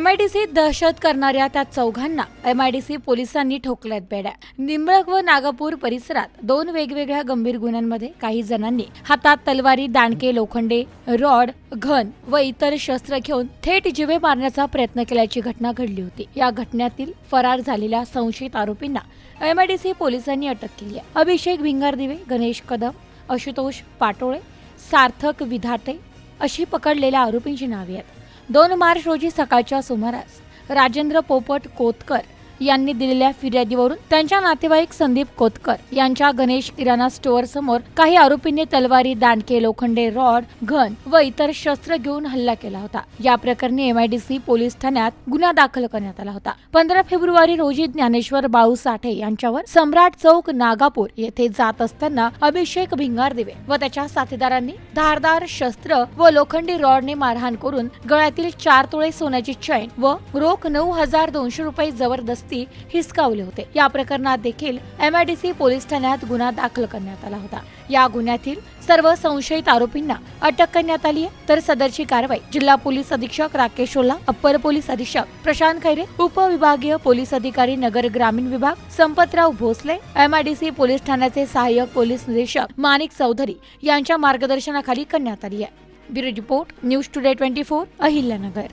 MIDC दहशत करणाऱ्या त्या चौघांना एमआयडीसी पोलिसांनी ठोकल्यात बेड्या। निंबळक व नागपूर परिसरात दोन वेगवेगळ्या गंभीर गुन्ह्यांमध्ये काही जणांनी हातात तलवारी, दांडके, लोखंडे, रॉड, घन व इतर शस्त्र घेऊन थेट जिवे मारण्याचा प्रयत्न केल्याची घटना घडली होती। या घटनेतील फरार झालेल्या संशयित आरोपींना एमआयडीसी पोलिसांनी अटक केली आहे। अभिषेक भिंगारदिवे, गणेश कदम, आशुतोष पाटोळे, सार्थक विधाटे अशी पकडलेल्या आरोपींची नावे आहेत। 2 मार्च रोजी सकाळच्या सुमारास राजेंद्र पोपट कोतकर यांनी दिलेल्या फिर्यादीवरून त्यांच्या नातेवाईक संदीप कोतकर यांच्या गणेश किराणा स्टोअर समोर काही आरोपींनी तलवारी, दांडके, लोखंडे, रॉड, घन व इतर शस्त्र घेऊन हल्ला केला होता। या प्रकरणी एमआयडीसी पोलीस ठाण्यात गुन्हा दाखल करण्यात आला होता। 15 फेब्रुवारी रोजी ज्ञानेश्वर बाळू साठे यांच्यावर सम्राट चौक, नागापूर येथे जात असताना अभिषेक भिंगारदिवे व त्याच्या साथीदारांनी धारदार शस्त्र व लोखंडी रॉडने मारहाण करून गळ्यातील 4 तोळे सोन्याची चैन व रोख 9,200 रुपये जबरदस्ती हिसकावले होते। या प्रकरणात देखील एमआयडीसी पोलीस ठाण्यात गुन्हा दाखल करण्यात आला होता। या गुन्ह्यातील सर्व संशयित आरोपींना अटक करण्यात आली आहे, तर सदरची कारवाई जिल्हा पोलीस अधीक्षक राकेश ओला, अप्पर पोलीस अधीक्षक प्रशांत खैरे, उपविभागीय पोलीस अधिकारी नगर ग्रामीण विभाग संपतराव भोसले, एमआयडीसी पोलीस ठाण्याचे सहाय्यक पोलीस निरीक्षक माणिक चौधरी यांच्या मार्गदर्शनाखाली करण्यात आली आहे। Bureau report, news today 24, Ahilyanagar.